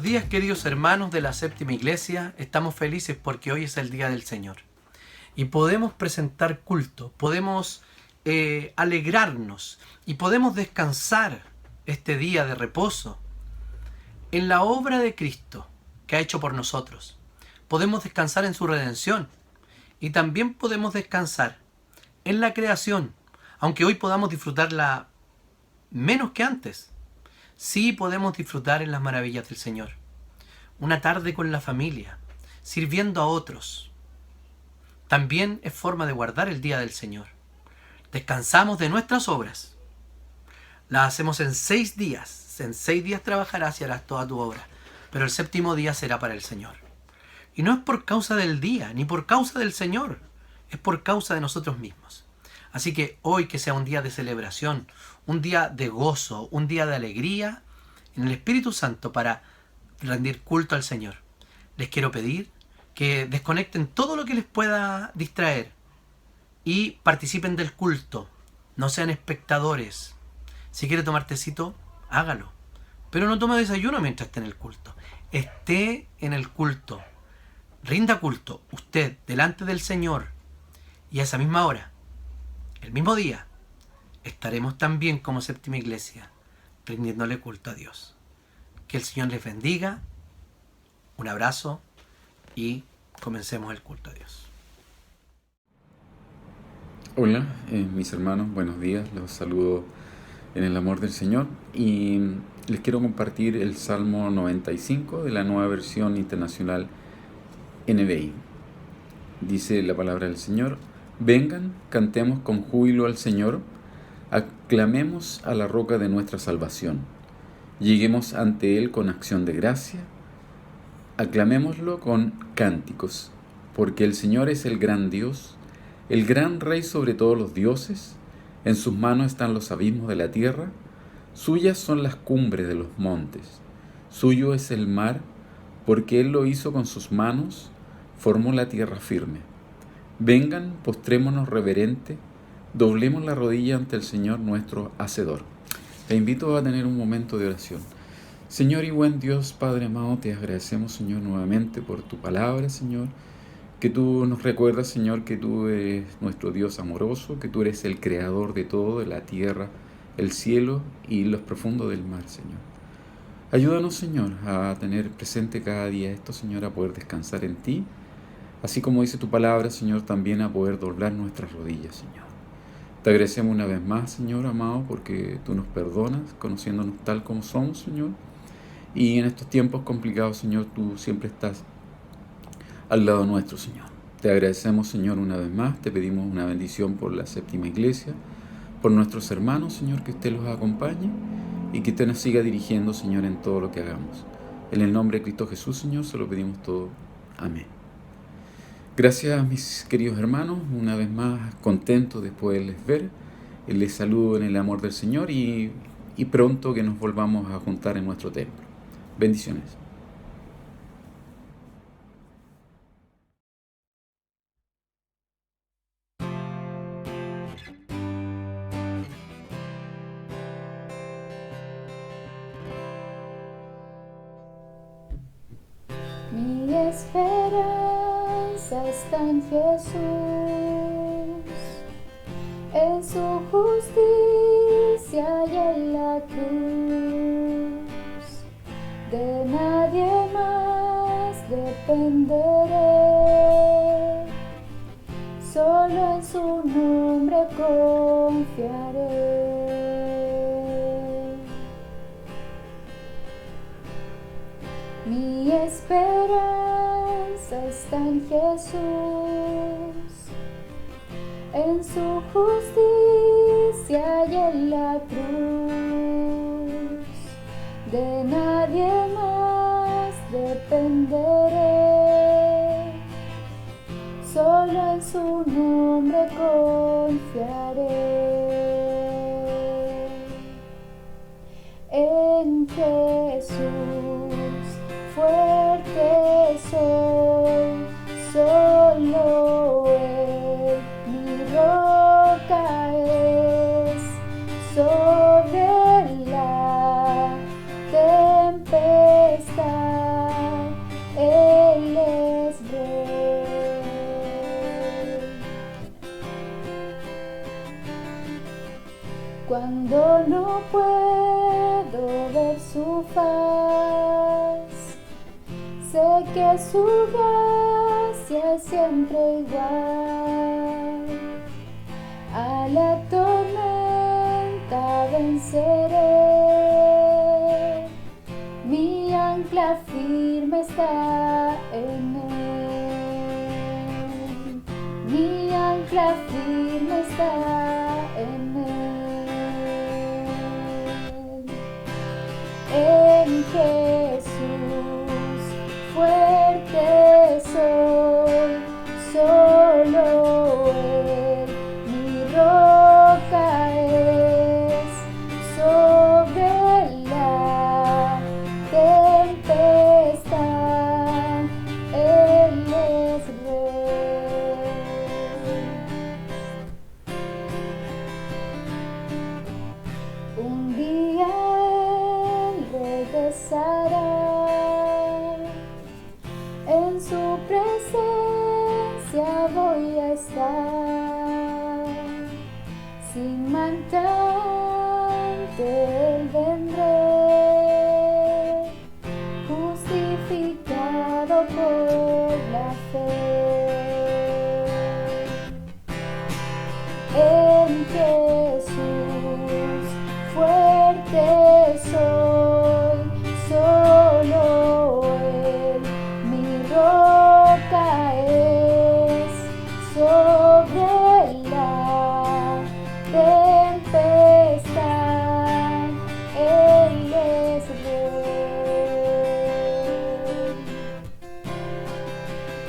días, queridos hermanos de la Séptima Iglesia. Estamos felices porque hoy es el Día del Señor. Y podemos presentar culto, podemos alegrarnos y podemos descansar este día de reposo en la obra de Cristo que ha hecho por nosotros. Podemos descansar en su redención y también podemos descansar en la creación, aunque hoy podamos disfrutarla menos que antes. Sí podemos disfrutar en las maravillas del Señor. Una tarde con la familia, sirviendo a otros. También es forma de guardar el día del Señor. Descansamos de nuestras obras. Las hacemos en 6 días. En 6 días trabajarás y harás toda tu obra. Pero el séptimo día será para el Señor. Y no es por causa del día, ni por causa del Señor. Es por causa de nosotros mismos. Así que hoy que sea un día de celebración, un día de gozo, un día de alegría en el Espíritu Santo para rendir culto al Señor. Les quiero pedir que desconecten todo lo que les pueda distraer y participen del culto. No sean espectadores. Si quiere tomar tecito, hágalo. Pero no tome desayuno mientras esté en el culto. Esté en el culto. Rinda culto usted delante del Señor. Y a esa misma hora, el mismo día, estaremos también como Séptima Iglesia rindiéndole culto a Dios. Que el Señor les bendiga. Un abrazo y comencemos el culto a Dios. Hola, mis hermanos, buenos días. Los saludo en el amor del Señor y les quiero compartir el Salmo 95 de la Nueva Versión Internacional NBI. Dice la palabra del Señor: vengan, cantemos con júbilo al Señor, aclamemos a la roca de nuestra salvación, lleguemos ante Él con acción de gracia, aclamémoslo con cánticos, porque el Señor es el gran Dios, el gran Rey sobre todos los dioses. En sus manos están los abismos de la tierra, suyas son las cumbres de los montes, suyo es el mar, porque Él lo hizo con sus manos, formó la tierra firme. Vengan, postrémonos reverente, doblemos la rodilla ante el Señor nuestro Hacedor. Te invito a tener un momento de oración. Señor y buen Dios, Padre amado, te agradecemos, Señor, nuevamente por tu palabra, Señor, que tú nos recuerdas, Señor, que tú eres nuestro Dios amoroso, que tú eres el creador de todo, de la tierra, el cielo y los profundos del mar, Señor. Ayúdanos, Señor, a tener presente cada día esto, Señor, a poder descansar en ti, así como dice tu palabra, Señor, también a poder doblar nuestras rodillas, Señor. Te agradecemos una vez más, Señor amado, porque tú nos perdonas, conociéndonos tal como somos, Señor. Y en estos tiempos complicados, Señor, tú siempre estás al lado nuestro, Señor. Te agradecemos, Señor, una vez más. Te pedimos una bendición por la Séptima Iglesia, por nuestros hermanos, Señor, que usted los acompañe y que usted nos siga dirigiendo, Señor, en todo lo que hagamos. En el nombre de Cristo Jesús, Señor, se lo pedimos todo. Amén. Gracias, mis queridos hermanos. Una vez más, contento de poderles ver. Les saludo en el amor del Señor y pronto que nos volvamos a juntar en nuestro templo. Bendiciones. Mi esperanza está en Jesús, en su justicia y en la cruz. De nadie más dependeré, solo en su nombre confiaré. Mi esperanza está en Jesús, en su justicia y en la cruz. De nadie más dependeré, solo en su nombre confiaré. En Jesús fuerte soy, solo Él mi roca es, sobre la tempestad Cuando no puedo ver su faz, sé que su gracia es siempre igual. A la tormenta venceré, mi ancla firme está en él. Mi ancla firme está en él. En Jesús fuerte soy, solo Él mi roca es. Sobre la tempestad Él es rey. Un día Él regresará, en su presencia voy a estar. Sin mancha ante Él vendré, justificado por la fe. En Jesús fuerte soy, solo Él mi roca es. Sobre la tempestad Él es rey.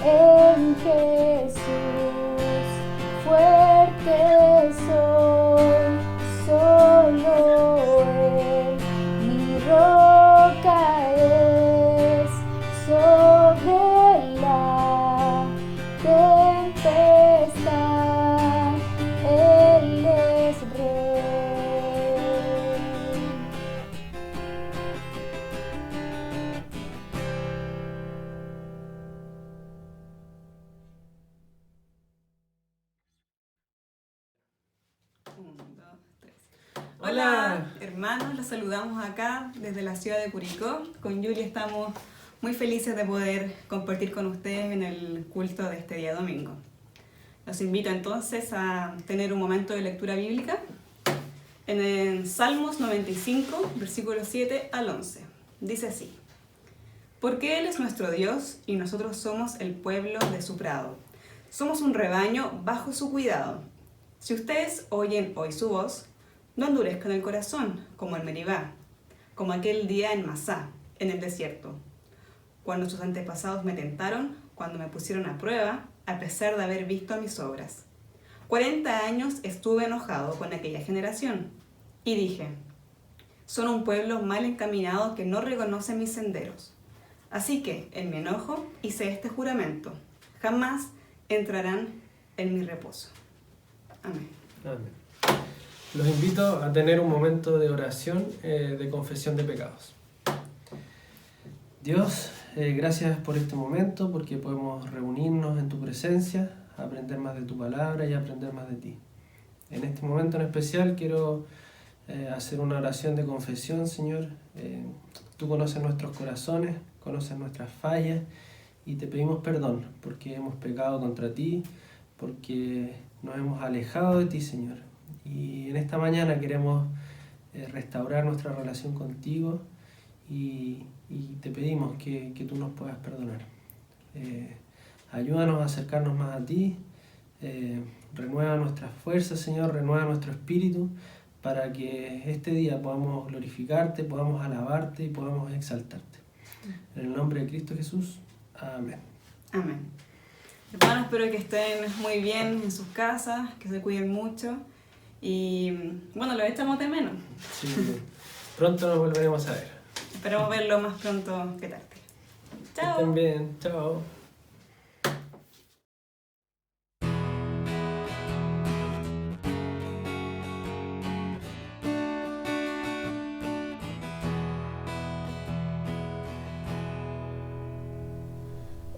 En Jesús fuerte soy, solo Él mi roca es. Sobre la tempestad Él es rey. Uno, dos, tres. Hola hermanos, los saludamos acá desde la ciudad de Curicó. Con Yuli estamos muy felices de poder compartir con ustedes en el culto de este día domingo. Los invito entonces a tener un momento de lectura bíblica en el Salmos 95, versículos 7 al 11. Dice así: Porque Él es nuestro Dios y nosotros somos el pueblo de su prado. Somos un rebaño bajo su cuidado. Si ustedes oyen hoy su voz, no endurezcan el corazón como en Meribá, como aquel día en Masá, en el desierto, cuando sus antepasados me tentaron, cuando me pusieron a prueba, a pesar de haber visto mis obras. 40 años estuve enojado con aquella generación y dije: son un pueblo mal encaminado que no reconoce mis senderos. Así que, en mi enojo, hice este juramento: jamás entrarán en mi reposo. Amén. Amén. Los invito a tener un momento de oración, de confesión de pecados. Dios, gracias por este momento, porque podemos reunirnos en tu presencia, aprender más de tu palabra y aprender más de ti. En este momento en especial quiero hacer una oración de confesión, Señor. Tú conoces nuestros corazones, conoces nuestras fallas y te pedimos perdón porque hemos pecado contra ti, porque nos hemos alejado de ti, Señor. Y en esta mañana queremos restaurar nuestra relación contigo y te pedimos que tú nos puedas perdonar. Ayúdanos a acercarnos más a ti, renueva nuestras fuerzas, Señor, renueva nuestro espíritu para que este día podamos glorificarte, podamos alabarte y podamos exaltarte. En el nombre de Cristo Jesús, amén. Amén. Hermanos, espero que estén muy bien en sus casas, que se cuiden mucho y bueno, los echamos de menos. Sí, pronto nos volveremos a ver. Esperamos verlo más pronto que tarde. Que Chao. estén bien, chao.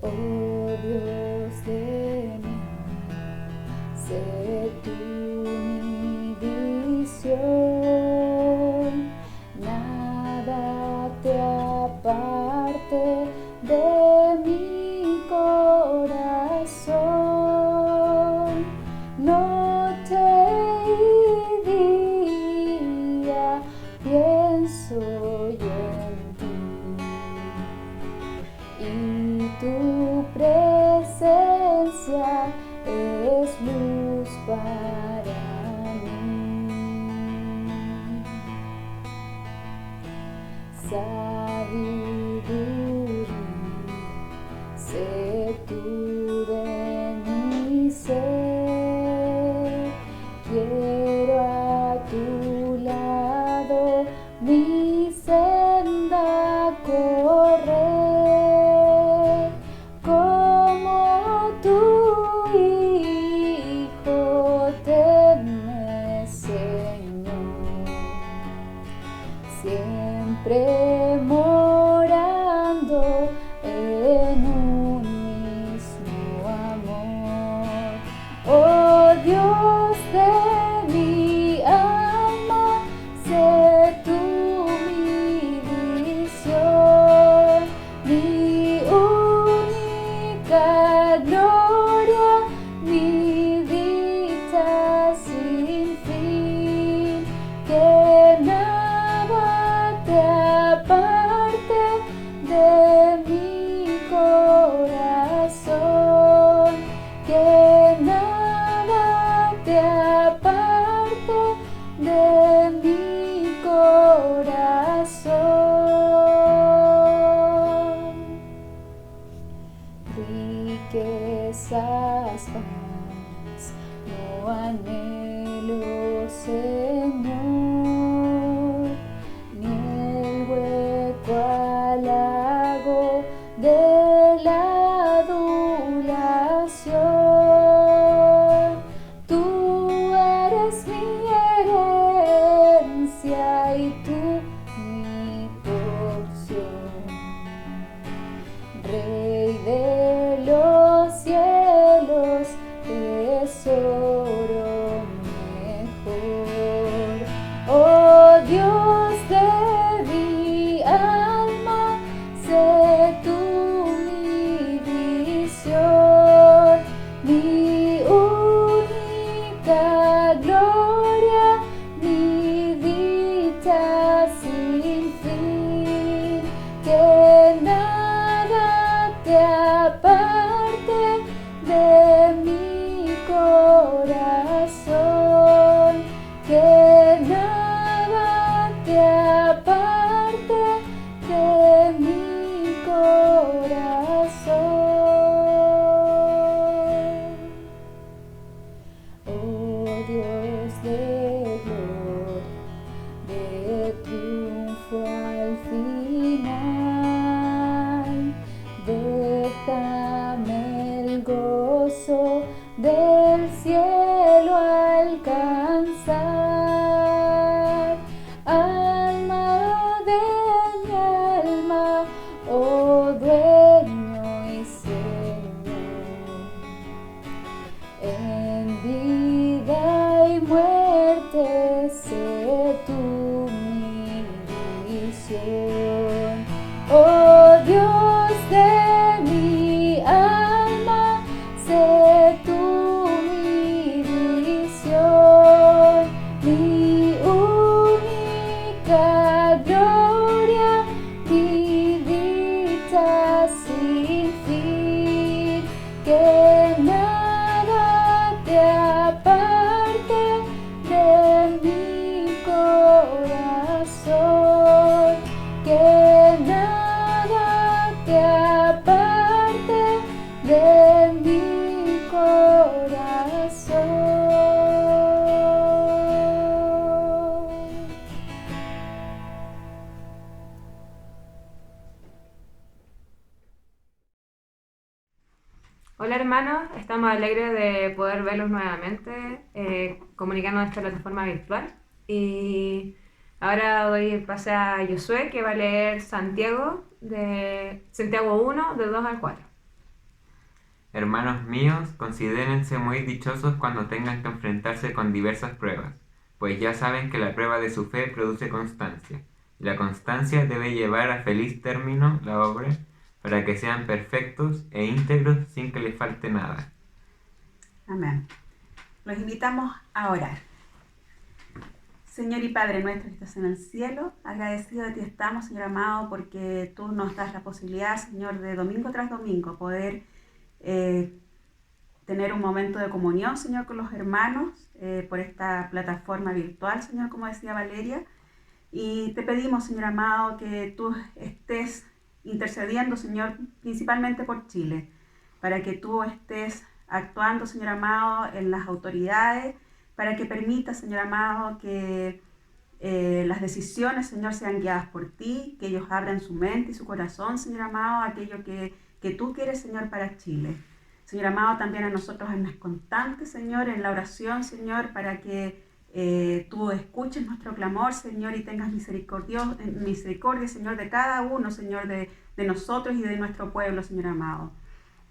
Oh Dios de mi alma, sé tú mi visión. gracia es luz para mí. Sabiduría, sé tú de mi ser. Quiero a tu lado mi senda correr, como tu Hijo tenme, Señor, siempre morando en un mismo amor. Oh Dios de mi alma, sé tú mi visión, mi única gloria, mi dicha sin fin, que nada te aparte de mi corazón, que nada te aparte de mi corazón. Riquezas vanas no anhelo, Señor, ni el hueco halago de la adulación. Tú eres mi herencia y tú mi porción, Rey de los cielos, tesoro mejor. Oh Dios de mi alma, sé tú mi visión, mi única gloria, mi dicha sin fin, que nada te aparte de mi corazón, que nada te aparte de mi corazón. Oh Dios de gloria, de triunfo al final, déjame el gozo del cielo alcanzar. Alma de mi alma, oh dueño y Señor, en vida y muerte sé tú mi visión. Oh Dios de mi alma, sé tú mi visión, mi única gloria, mi dicha sin fin, que nada te aparte de mi corazón, que nada te aparte de mi corazón. Hola hermanos, estamos alegres de poder verlos nuevamente, comunicarnos de esta plataforma virtual. Y ahora doy el pase a Josué, que va a leer Santiago 1, de 2 al 4. Hermanos míos, considérense muy dichosos cuando tengan que enfrentarse con diversas pruebas, pues ya saben que la prueba de su fe produce constancia, y la constancia debe llevar a feliz término la obra, para que sean perfectos e íntegros sin que les falte nada. Amén. Los invitamos a orar. Señor y Padre nuestro que estás en el cielo, agradecido de ti estamos, Señor amado, porque tú nos das la posibilidad, Señor, de domingo tras domingo poder tener un momento de comunión, Señor, con los hermanos por esta plataforma virtual, Señor, como decía Valeria. Y te pedimos, Señor amado, que tú estés intercediendo, Señor, principalmente por Chile, para que tú estés actuando, Señor amado, en las autoridades, para que permita, Señor amado, que las decisiones, Señor, sean guiadas por ti, que ellos abran su mente y su corazón, Señor amado, a aquello que tú quieres, Señor, para Chile. Señor amado, también a nosotros haznos constantes, Señor, en la oración, Señor, para que tú escuches nuestro clamor, Señor, y tengas misericordia, Señor, de cada uno, Señor, de nosotros y de nuestro pueblo, Señor amado.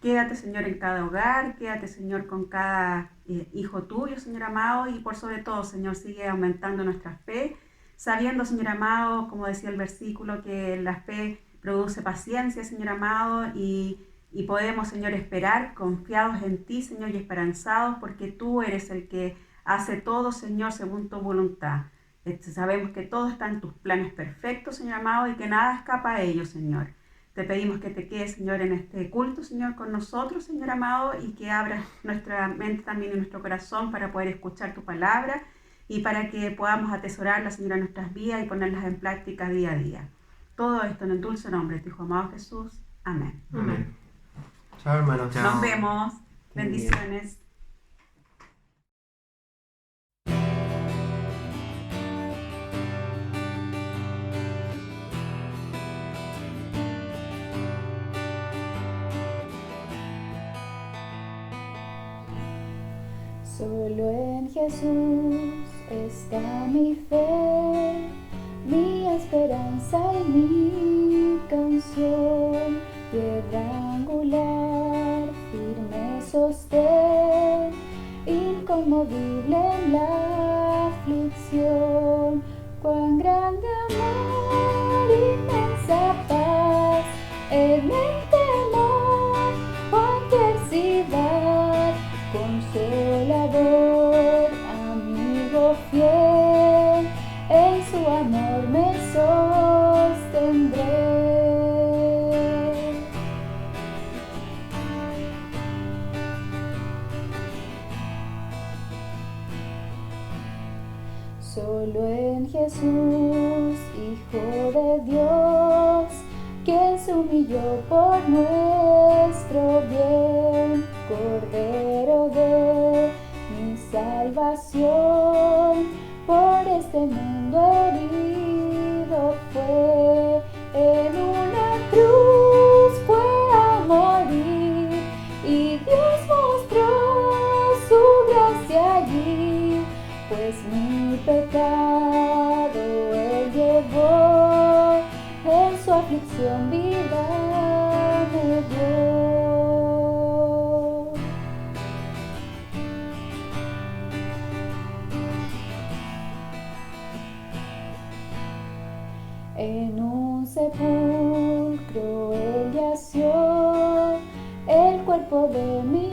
Quédate, Señor, en cada hogar, quédate, Señor, con cada hijo tuyo, Señor amado, y por sobre todo, Señor, sigue aumentando nuestra fe, sabiendo, Señor amado, como decía el versículo, que la fe produce paciencia, Señor amado, y podemos, Señor, esperar confiados en ti, Señor, y esperanzados, porque tú eres el que hace todo, Señor, según tu voluntad. Sabemos que todo está en tus planes perfectos, Señor amado, y que nada escapa a ellos, Señor. Te pedimos que te quedes, Señor, en este culto, Señor, con nosotros, Señor amado, y que abras nuestra mente también y nuestro corazón para poder escuchar tu palabra y para que podamos atesorarla, Señor, en nuestras vidas y ponerlas en práctica día a día. Todo esto en el dulce nombre de tu Hijo amado Jesús. Amén. Amén. Chao, hermanos. Chao. Nos vemos. Bien. Bendiciones. Solo en Jesús está mi fe, mi esperanza y mi canción, piedra angular, firme sostén, inconmovible en la aflicción. Cuán grande amor, inmensa paz, en el temor, adversidad, consolador, amigo fiel, en su amor me sostendré. Solo en Jesús, Hijo de Dios, que se humilló por nuestro bien, Cordero de mi salvación, por este mundo herido fue, en una cruz fue a morir, y Dios mostró su gracia allí, pues mi pecado Él llevó, en su aflicción vida me dio. En un sepulcro Él yació, el cuerpo de mi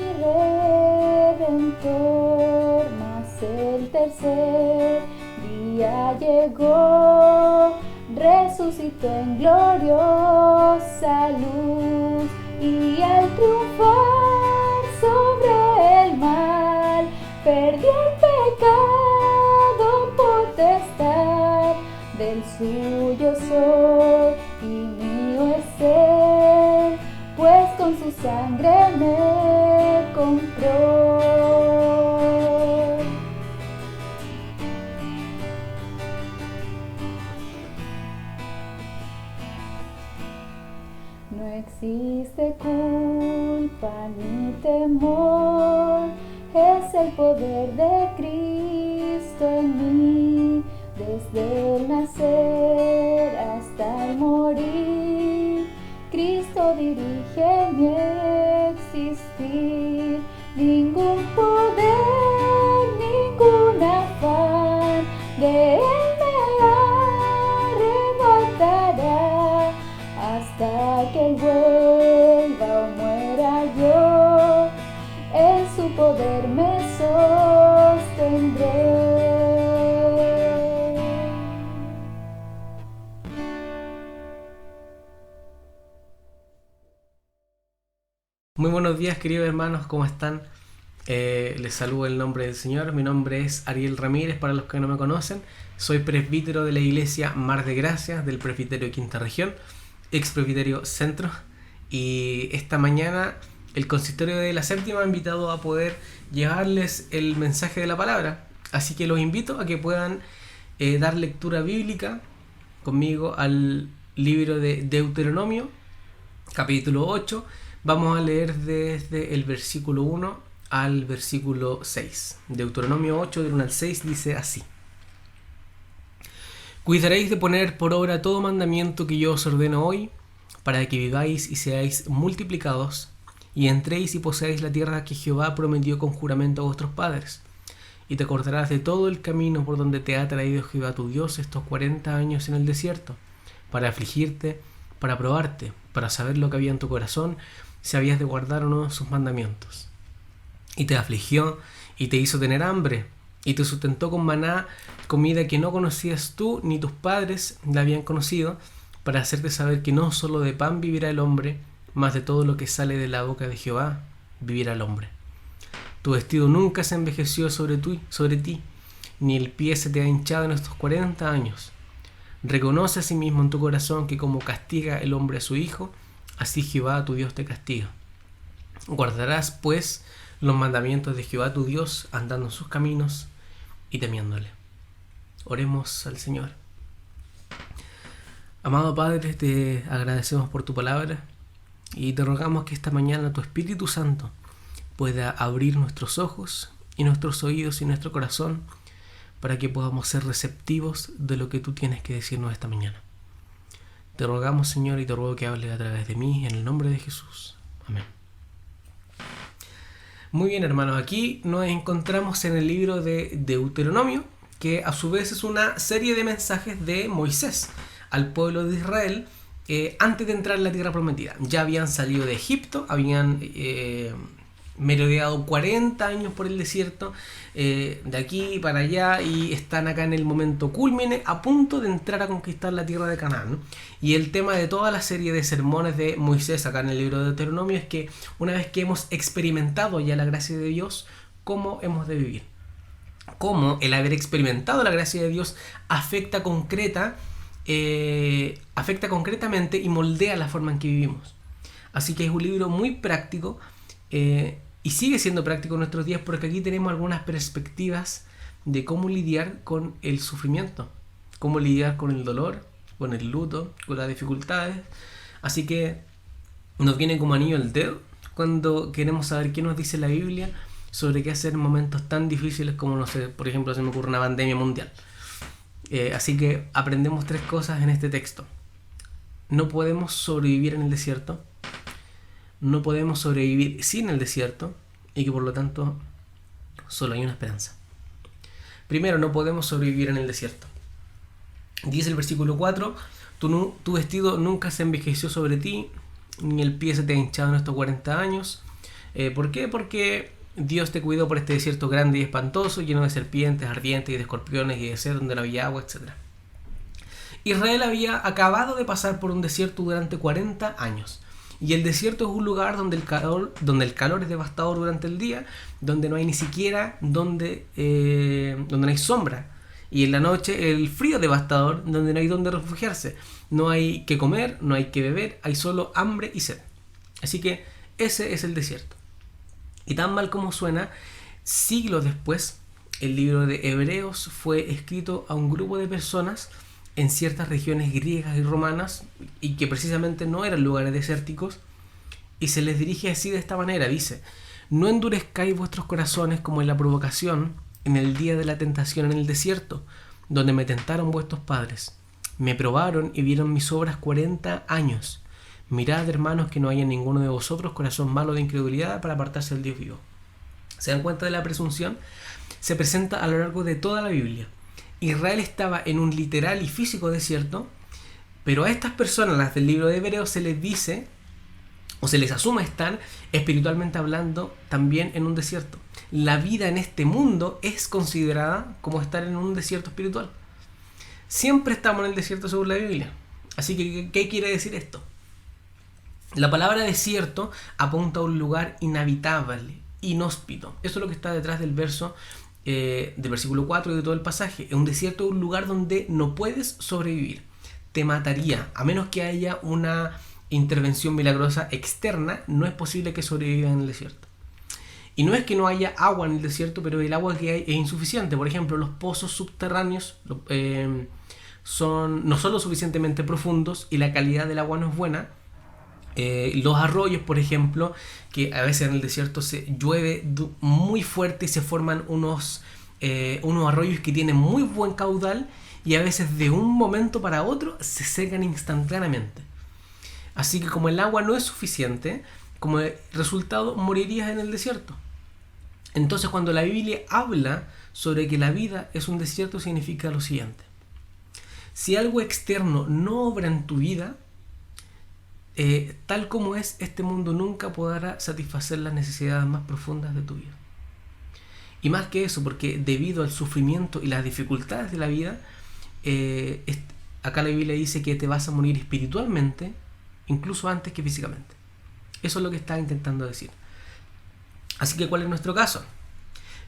Redentor, mas el tercer día llegó, resucitó en gloriosa luz, y al triunfar sobre el mal, perdió el pecado potestad, del suyo soy y mío es Él, pues con su sangre me compró. No existe culpa ni temor, es el poder de Cristo en mí, desde el nacer hasta el morir. Cristo dirige mi existir, ningún poder, ningún afán de Él me arrebatará, hasta que Él vuelva o muera yo, en su poder me sostendré. Muy buenos días, queridos hermanos, ¿cómo están? Les saludo en el nombre del Señor. Mi nombre es Ariel Ramírez, para los que no me conocen. Soy presbítero de la iglesia Mar de Gracia, del presbiterio Quinta Región, ex presbiterio Centro. Y esta mañana el consistorio de la séptima ha invitado a poder llevarles el mensaje de la palabra. Así que los invito a que puedan dar lectura bíblica conmigo al libro de Deuteronomio, capítulo 8. Vamos a leer desde el versículo 1 al versículo 6. Deuteronomio 8, del 1 al 6, dice así: Cuidaréis de poner por obra todo mandamiento que yo os ordeno hoy, para que viváis y seáis multiplicados, y entréis y poseáis la tierra que Jehová prometió con juramento a vuestros padres. Y te acordarás de todo el camino por donde te ha traído Jehová tu Dios estos 40 años en el desierto, para afligirte, para probarte, para saber lo que había en tu corazón, si habías de guardar o no sus mandamientos. Y te afligió, y te hizo tener hambre, y te sustentó con maná, comida que no conocías tú ni tus padres la habían conocido, para hacerte saber que no solo de pan vivirá el hombre, mas de todo lo que sale de la boca de Jehová vivirá el hombre. Tu vestido nunca se envejeció sobre ti, ni el pie se te ha hinchado en estos 40 años. Reconoce a sí mismo en tu corazón que como castiga el hombre a su hijo, así Jehová tu Dios te castiga. Guardarás, pues, los mandamientos de Jehová tu Dios, andando en sus caminos y temiéndole. Oremos al Señor. Amado Padre, te agradecemos por tu palabra y te rogamos que esta mañana tu Espíritu Santo pueda abrir nuestros ojos y nuestros oídos y nuestro corazón para que podamos ser receptivos de lo que tú tienes que decirnos esta mañana. Te rogamos, Señor, y te ruego que hables a través de mí, en el nombre de Jesús. Amén. Muy bien, hermanos, aquí nos encontramos en el libro de Deuteronomio, que a su vez es una serie de mensajes de Moisés al pueblo de Israel antes de entrar en la tierra prometida. Ya habían salido de Egipto, habían merodeado 40 años por el desierto, de aquí para allá, y están acá en el momento cúlmine, a punto de entrar a conquistar la tierra de Canaán, ¿no? Y el tema de toda la serie de sermones de Moisés acá en el libro de Deuteronomio es que una vez que hemos experimentado ya la gracia de Dios, ¿cómo hemos de vivir? Cómo el haber experimentado la gracia de Dios afecta concretamente y moldea la forma en que vivimos. Así que es un libro muy práctico, y sigue siendo práctico en nuestros días, porque aquí tenemos algunas perspectivas de cómo lidiar con el sufrimiento, cómo lidiar con el dolor, con el luto, con las dificultades. Así que nos viene como anillo al dedo cuando queremos saber qué nos dice la Biblia sobre qué hacer en momentos tan difíciles como, no sé, por ejemplo, se me ocurre una pandemia mundial. Así que aprendemos 3 cosas en este texto. No podemos sobrevivir en el desierto, no podemos sobrevivir sin el desierto, y que por lo tanto solo hay una esperanza. Primero, no podemos sobrevivir en el desierto. Dice el versículo 4: tu vestido nunca se envejeció sobre ti, ni el pie se te ha hinchado en estos 40 años. ¿Por qué? Porque Dios te cuidó por este desierto grande y espantoso, lleno de serpientes, ardientes y de escorpiones y de sed, donde no había agua, etc. Israel había acabado de pasar por un desierto durante 40 años. Y el desierto es un lugar donde el calor es devastador durante el día, donde no hay ni siquiera donde no hay sombra. Y en la noche el frío devastador, donde no hay donde refugiarse. No hay que comer, no hay que beber, hay solo hambre y sed. Así que ese es el desierto. Y tan mal como suena, siglos después, el libro de Hebreos fue escrito a un grupo de personas en ciertas regiones griegas y romanas, y que precisamente no eran lugares desérticos, y se les dirige así, de esta manera. Dice: no endurezcáis vuestros corazones como en la provocación, en el día de la tentación en el desierto, donde me tentaron vuestros padres. Me probaron y vieron mis obras 40 años. Mirad, hermanos, que no haya en ninguno de vosotros corazón malo de incredulidad para apartarse del Dios vivo. ¿Se dan cuenta de la presunción? Se presenta a lo largo de toda la Biblia. Israel estaba en un literal y físico desierto, pero a estas personas, las del libro de Hebreos, se les dice, o se les asume estar espiritualmente hablando también en un desierto. La vida en este mundo es considerada como estar en un desierto espiritual. Siempre estamos en el desierto según la Biblia. Así que, ¿qué quiere decir esto? La palabra desierto apunta a un lugar inhabitable, inhóspito. Eso es lo que está detrás del verso del versículo 4 y de todo el pasaje. Un desierto es un lugar donde no puedes sobrevivir. Te mataría, a menos que haya una intervención milagrosa externa, no es posible que sobrevivas en el desierto. Y no es que no haya agua en el desierto, pero el agua que hay es insuficiente. Por ejemplo, los pozos subterráneos no son lo suficientemente profundos y la calidad del agua no es buena. Los arroyos, por ejemplo, que a veces en el desierto se llueve muy fuerte y se forman unos arroyos que tienen muy buen caudal y a veces de un momento para otro se secan instantáneamente. Así que como el agua no es suficiente, como resultado morirías en el desierto. Entonces cuando la Biblia habla sobre que la vida es un desierto, significa lo siguiente: si algo externo no obra en tu vida, tal como es este mundo, nunca podrá satisfacer las necesidades más profundas de tu vida. Y más que eso, porque debido al sufrimiento y las dificultades de la vida, acá la Biblia dice que te vas a morir espiritualmente, incluso antes que físicamente. Eso es lo que está intentando decir. Así que, ¿cuál es nuestro caso?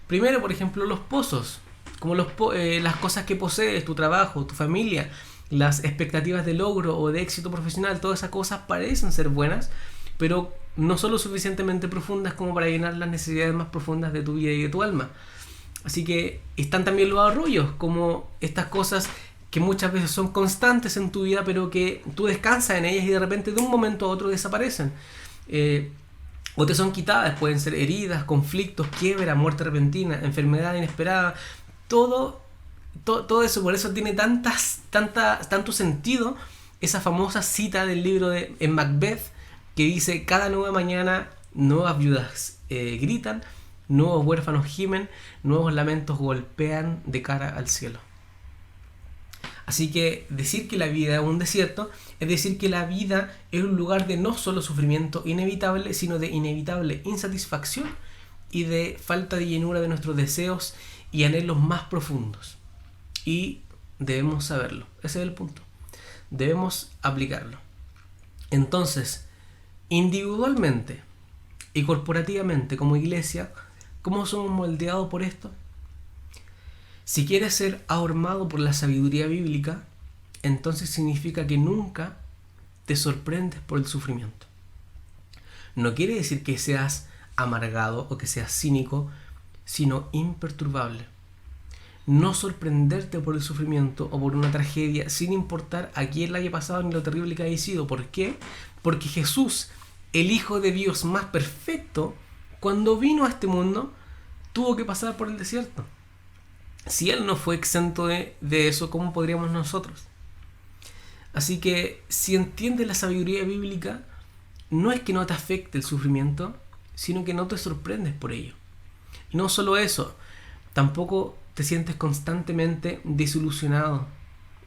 Primero, por ejemplo, los pozos, como las cosas que posees, tu trabajo, tu familia, las expectativas de logro o de éxito profesional, todas esas cosas parecen ser buenas, pero no son lo suficientemente profundas como para llenar las necesidades más profundas de tu vida y de tu alma. Así que están también los arroyos, como estas cosas que muchas veces son constantes en tu vida, pero que tú descansas en ellas y de repente de un momento a otro desaparecen. O te son quitadas, pueden ser heridas, conflictos, quiebra, muerte repentina, enfermedad inesperada, todo eso. Por eso tiene tanto sentido esa famosa cita del libro en Macbeth, que dice: cada nueva mañana nuevas viudas gritan, nuevos huérfanos gimen, nuevos lamentos golpean de cara al cielo. Así que decir que la vida es un desierto es decir que la vida es un lugar de no solo sufrimiento inevitable, sino de inevitable insatisfacción y de falta de llenura de nuestros deseos y anhelos más profundos. Y debemos saberlo. Ese es el punto. Debemos aplicarlo. Entonces, individualmente y corporativamente como iglesia, ¿cómo somos moldeados por esto? Si quieres ser ahormado por la sabiduría bíblica, entonces significa que nunca te sorprendes por el sufrimiento. No quiere decir que seas amargado o que seas cínico, sino imperturbable. No sorprenderte por el sufrimiento o por una tragedia, sin importar a quién la haya pasado ni lo terrible que haya sido. ¿Por qué? Porque Jesús, el Hijo de Dios más perfecto, cuando vino a este mundo, tuvo que pasar por el desierto. Si Él no fue exento de eso, ¿cómo podríamos nosotros? Así que si entiendes la sabiduría bíblica, no es que no te afecte el sufrimiento, sino que no te sorprendes por ello. Y no solo eso, tampoco te sientes constantemente desilusionado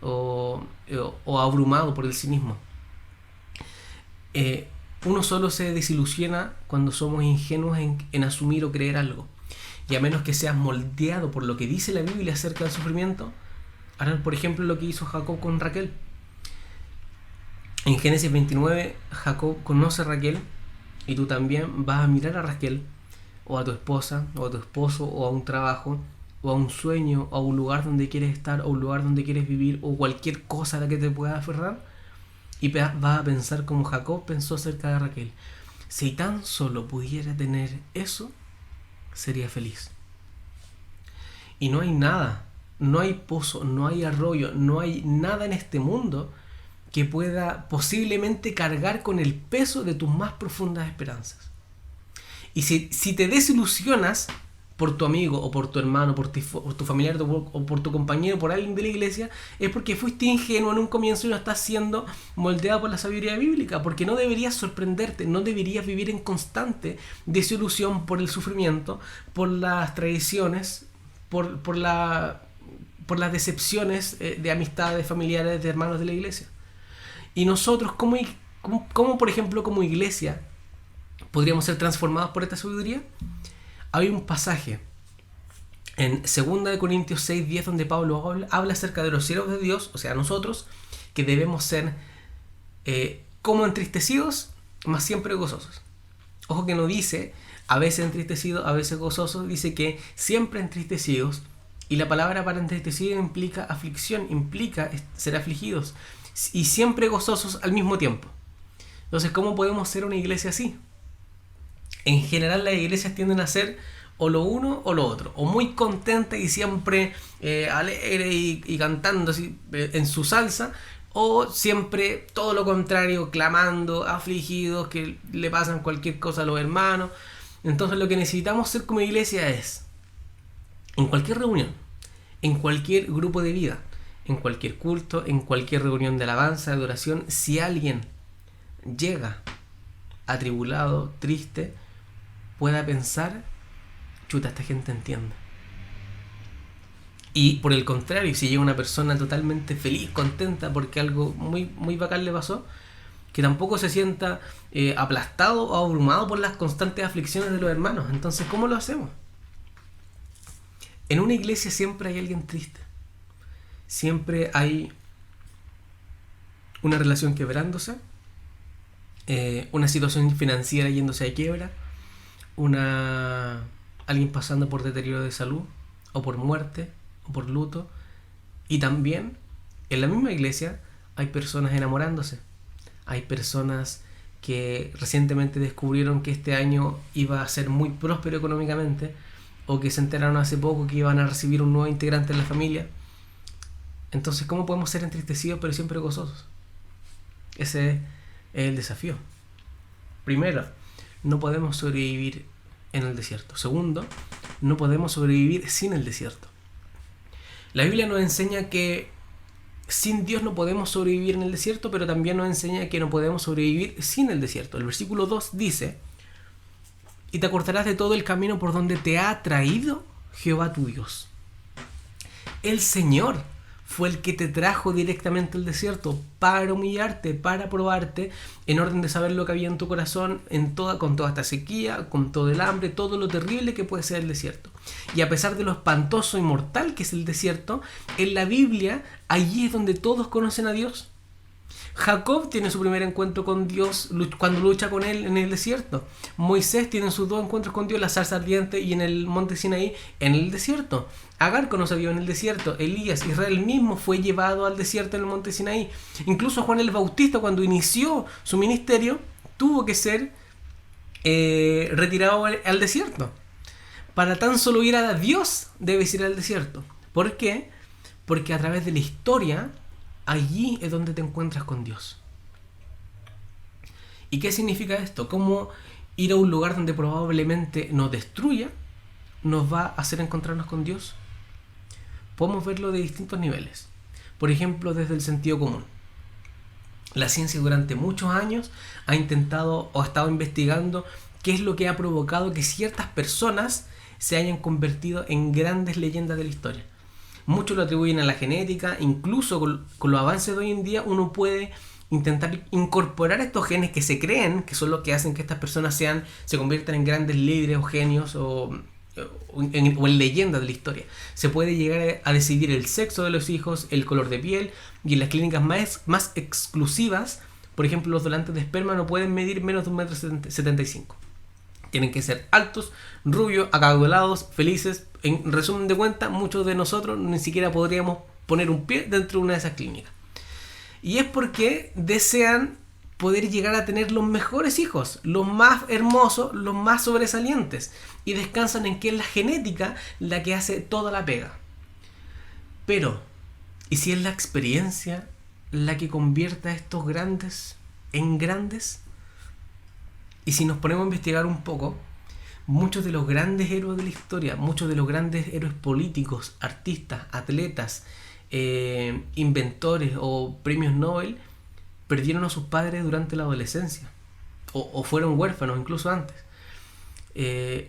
o abrumado por el cinismo. Uno solo se desilusiona cuando somos ingenuos en asumir o creer algo. Y a menos que seas moldeado por lo que dice la Biblia acerca del sufrimiento, harán por ejemplo lo que hizo Jacob con Raquel. En Génesis 29, Jacob conoce a Raquel y tú también vas a mirar a Raquel, o a tu esposa, o a tu esposo, o a un trabajo, o a un sueño, o a un lugar donde quieres estar, o un lugar donde quieres vivir, o cualquier cosa a la que te puedas aferrar, y vas a pensar como Jacob pensó acerca de Raquel. Si tan solo pudiera tener eso, sería feliz. Y no hay nada, no hay pozo, no hay arroyo, no hay nada en este mundo que pueda posiblemente cargar con el peso de tus más profundas esperanzas. Y si te desilusionas por tu amigo o por tu hermano, por tu familiar o por tu compañero, por alguien de la iglesia, es porque fuiste ingenuo en un comienzo y no estás siendo moldeado por la sabiduría bíblica, porque no deberías sorprenderte, no deberías vivir en constante desilusión por el sufrimiento, por las traiciones, por las decepciones de amistades, familiares, de hermanos de la iglesia. Y nosotros, ¿cómo por ejemplo como iglesia podríamos ser transformados por esta sabiduría? Hay un pasaje en 2 Corintios 6:10 donde Pablo habla acerca de los siervos de Dios, o sea, nosotros, que debemos ser como entristecidos, mas siempre gozosos. Ojo que no dice a veces entristecidos, a veces gozosos, dice que siempre entristecidos, y la palabra para entristecido implica aflicción, implica ser afligidos, y siempre gozosos al mismo tiempo. Entonces, ¿cómo podemos ser una iglesia así? En general las iglesias tienden a ser o lo uno o lo otro, o muy contenta y siempre alegre y cantando así, en su salsa, o siempre todo lo contrario, clamando, afligidos, que le pasan cualquier cosa a los hermanos. Entonces lo que necesitamos ser como iglesia es, en cualquier reunión, en cualquier grupo de vida, en cualquier culto, en cualquier reunión de alabanza, de adoración, si alguien llega atribulado, triste, pueda pensar, chuta, esta gente entiende. Y por el contrario, si llega una persona totalmente feliz, contenta porque algo muy bacán le pasó, que tampoco se sienta aplastado o abrumado por las constantes aflicciones de los hermanos. Entonces, ¿cómo lo hacemos? En una iglesia siempre hay alguien triste. Siempre hay una relación quebrándose, una situación financiera yéndose a quiebra, alguien pasando por deterioro de salud, o por muerte, o por luto. Y también en la misma iglesia hay personas enamorándose. Hay personas que recientemente descubrieron que este año iba a ser muy próspero económicamente, o que se enteraron hace poco que iban a recibir un nuevo integrante en la familia. Entonces, ¿cómo podemos ser entristecidos pero siempre gozosos? Ese es el desafío. Primero, no podemos sobrevivir en el desierto. Segundo, no podemos sobrevivir sin el desierto. La Biblia nos enseña que sin Dios no podemos sobrevivir en el desierto, pero también nos enseña que no podemos sobrevivir sin el desierto. El versículo 2 dice: y te acordarás de todo el camino por donde te ha traído Jehová tu Dios. El Señor fue el que te trajo directamente al desierto para humillarte, para probarte, en orden de saber lo que había en tu corazón, con toda esta sequía, con todo el hambre, todo lo terrible que puede ser el desierto. Y a pesar de lo espantoso y mortal que es el desierto, en la Biblia, allí es donde todos conocen a Dios. Jacob tiene su primer encuentro con Dios cuando lucha con él en el desierto. Moisés tiene sus dos encuentros con Dios, la zarza ardiente y en el monte Sinaí, en el desierto. Agar conoce a Dios en el desierto. Elías, Israel mismo fue llevado al desierto en el monte Sinaí. Incluso Juan el Bautista, cuando inició su ministerio, tuvo que ser retirado al desierto. Para tan solo ir a Dios debes ir al desierto. ¿Por qué? Porque a través de la historia, allí es donde te encuentras con Dios. ¿Y qué significa esto? ¿Cómo ir a un lugar donde probablemente nos destruya nos va a hacer encontrarnos con Dios? Podemos verlo de distintos niveles. Por ejemplo, desde el sentido común. La ciencia durante muchos años ha intentado o ha estado investigando qué es lo que ha provocado que ciertas personas se hayan convertido en grandes leyendas de la historia. Muchos lo atribuyen a la genética, incluso con los avances de hoy en día uno puede intentar incorporar estos genes que se creen que son los que hacen que estas personas se conviertan en grandes líderes o genios o en leyendas de la historia. Se puede llegar a decidir el sexo de los hijos, el color de piel, y en las clínicas más exclusivas, por ejemplo, los donantes de esperma no pueden medir menos de 1,75 m. Tienen que ser altos, rubios, acaudalados, felices. En resumen de cuentas, muchos de nosotros ni siquiera podríamos poner un pie dentro de una de esas clínicas. Y es porque desean poder llegar a tener los mejores hijos, los más hermosos, los más sobresalientes. Y descansan en que es la genética la que hace toda la pega. Pero, ¿y si es la experiencia la que convierte a estos grandes en grandes? Y si nos ponemos a investigar un poco, muchos de los grandes héroes de la historia, muchos de los grandes héroes políticos, artistas, atletas, inventores o premios Nobel, perdieron a sus padres durante la adolescencia, o fueron huérfanos incluso antes,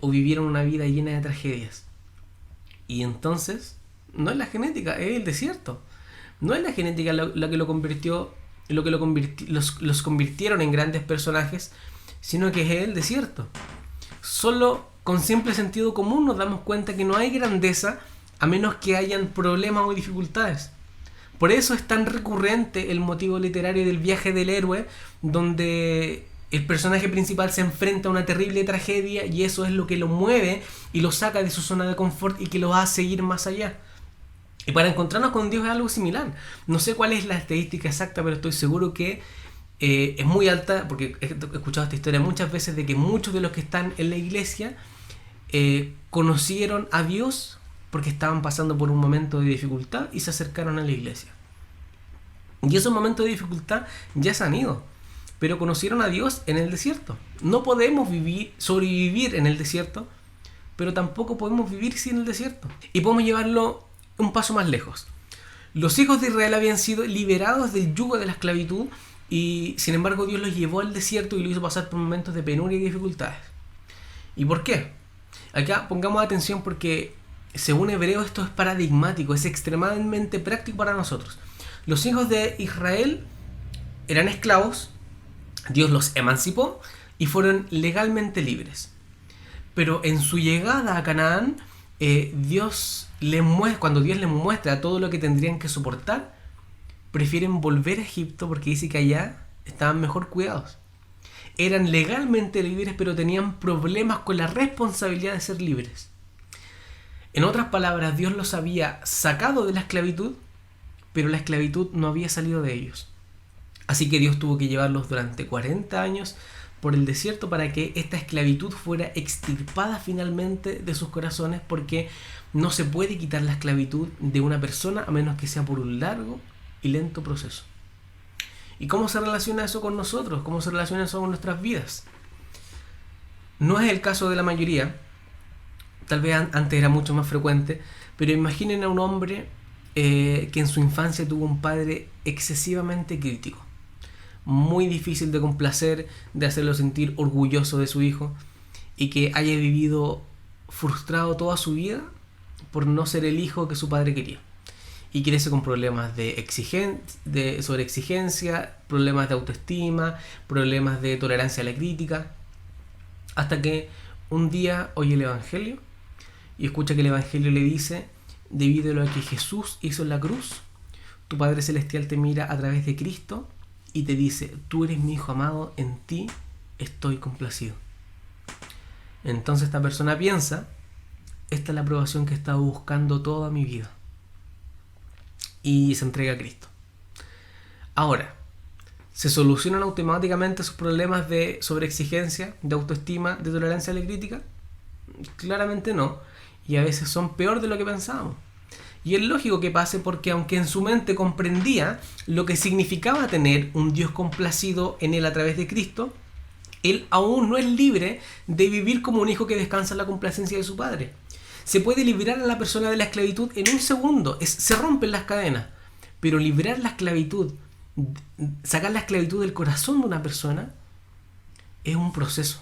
o vivieron una vida llena de tragedias. Y entonces, no es la genética, es el desierto. No es la genética la que los convirtieron en grandes personajes, sino que es el desierto. Solo con simple sentido común nos damos cuenta que no hay grandeza a menos que hayan problemas o dificultades. Por eso es tan recurrente el motivo literario del viaje del héroe, donde el personaje principal se enfrenta a una terrible tragedia y eso es lo que lo mueve y lo saca de su zona de confort y que lo hace ir más allá. Y para encontrarnos con Dios es algo similar. No sé cuál es la estadística exacta, pero estoy seguro que es muy alta, porque he escuchado esta historia muchas veces, de que muchos de los que están en la iglesia conocieron a Dios porque estaban pasando por un momento de dificultad y se acercaron a la iglesia. Y esos momentos de dificultad ya se han ido, pero conocieron a Dios en el desierto. No podemos sobrevivir en el desierto, pero tampoco podemos vivir sin el desierto. Y podemos llevarlo un paso más lejos. Los hijos de Israel habían sido liberados del yugo de la esclavitud y sin embargo Dios los llevó al desierto y los hizo pasar por momentos de penuria y dificultades. ¿Y por qué? Acá pongamos atención porque según Hebreo esto es paradigmático, es extremadamente práctico para nosotros. Los hijos de Israel eran esclavos, Dios los emancipó y fueron legalmente libres. Pero en su llegada a Canaán, cuando Dios les muestra todo lo que tendrían que soportar, prefieren volver a Egipto porque dice que allá estaban mejor cuidados. Eran legalmente libres, pero tenían problemas con la responsabilidad de ser libres. En otras palabras, Dios los había sacado de la esclavitud, pero la esclavitud no había salido de ellos. Así que Dios tuvo que llevarlos durante 40 años por el desierto para que esta esclavitud fuera extirpada finalmente de sus corazones, porque no se puede quitar la esclavitud de una persona a menos que sea por un largo y lento proceso. ¿Y cómo se relaciona eso con nosotros? ¿Cómo se relaciona eso con nuestras vidas? No es el caso de la mayoría, tal vez antes era mucho más frecuente, pero imaginen a un hombre que en su infancia tuvo un padre excesivamente crítico, muy difícil de complacer, de hacerlo sentir orgulloso de su hijo, y que haya vivido frustrado toda su vida por no ser el hijo que su padre quería, y crece con problemas de sobreexigencia, problemas de autoestima, problemas de tolerancia a la crítica, hasta que un día oye el Evangelio y escucha que el Evangelio le dice: debido a lo que Jesús hizo en la cruz, tu Padre Celestial te mira a través de Cristo y te dice: tú eres mi hijo amado, en ti estoy complacido. Entonces esta persona piensa: esta es la aprobación que he estado buscando toda mi vida, y se entrega a Cristo. Ahora, ¿se solucionan automáticamente sus problemas de sobreexigencia, de autoestima, de tolerancia a la crítica? Claramente no, y a veces son peor de lo que pensábamos. Y es lógico que pase, porque aunque en su mente comprendía lo que significaba tener un Dios complacido en él a través de Cristo, él aún no es libre de vivir como un hijo que descansa en la complacencia de su padre. Se puede liberar a la persona de la esclavitud en un segundo, se rompen las cadenas, pero liberar la esclavitud, sacar la esclavitud del corazón de una persona, es un proceso.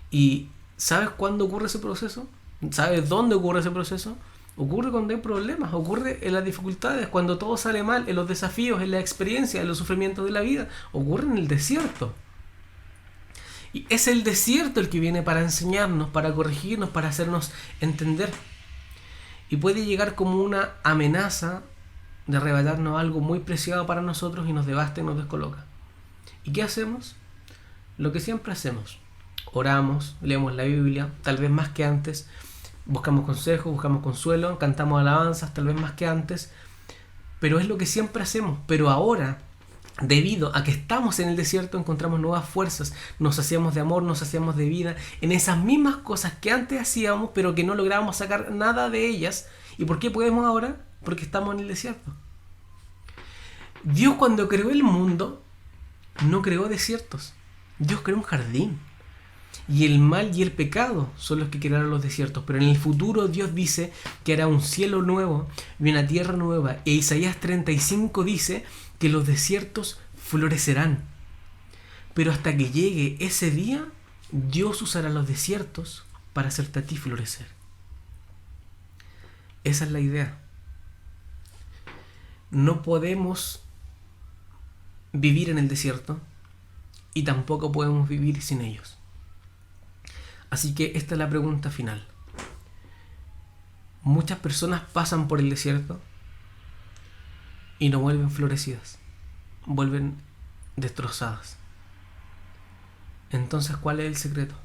¿Y sabes cuándo ocurre ese proceso? ¿Sabes dónde ocurre ese proceso? Ocurre cuando hay problemas, ocurre en las dificultades, cuando todo sale mal, en los desafíos, en la experiencia, en los sufrimientos de la vida. Ocurre en el desierto. Y es el desierto el que viene para enseñarnos, para corregirnos, para hacernos entender. Y puede llegar como una amenaza de arrebatarnos algo muy preciado para nosotros y nos devasta y nos descoloca. ¿Y qué hacemos? Lo que siempre hacemos. Oramos, leemos la Biblia, tal vez más que antes. Buscamos consejos, buscamos consuelo, cantamos alabanzas, tal vez más que antes. Pero es lo que siempre hacemos. Pero ahora, debido a que estamos en el desierto, encontramos nuevas fuerzas, nos hacíamos de amor, nos hacíamos de vida en esas mismas cosas que antes hacíamos, pero que no lográbamos sacar nada de ellas. ¿Y por qué podemos ahora? Porque estamos en el desierto. Dios, cuando creó el mundo, no creó desiertos. Dios creó un jardín. Y el mal y el pecado son los que crearon los desiertos. Pero en el futuro Dios dice que hará un cielo nuevo y una tierra nueva. E Isaías 35 dice que los desiertos florecerán. Pero hasta que llegue ese día, Dios usará los desiertos para hacerte a ti florecer. Esa es la idea. No podemos vivir en el desierto y tampoco podemos vivir sin ellos. Así que esta es la pregunta final. Muchas personas pasan por el desierto y no vuelven florecidas, vuelven destrozadas. Entonces, ¿cuál es el secreto?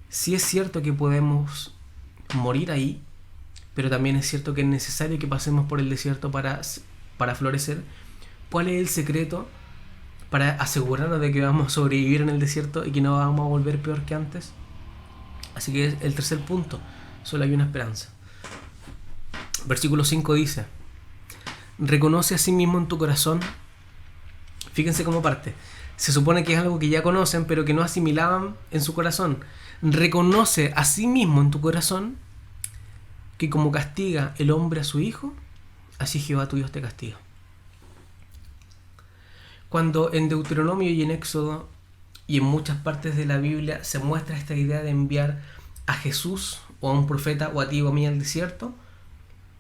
Sí es cierto que podemos morir ahí, pero también es cierto que es necesario que pasemos por el desierto para florecer. ¿Cuál es el secreto para asegurarnos de que vamos a sobrevivir en el desierto y que no vamos a volver peor que antes? Así que el tercer punto, solo hay una esperanza. Versículo 5 dice: reconoce a sí mismo en tu corazón. Fíjense cómo parte. Se supone que es algo que ya conocen, pero que no asimilaban en su corazón. Reconoce a sí mismo en tu corazón que como castiga el hombre a su hijo, así Jehová tu Dios te castiga. Cuando en Deuteronomio y en Éxodo y en muchas partes de la Biblia se muestra esta idea de enviar a Jesús o a un profeta o a ti o a mí al desierto,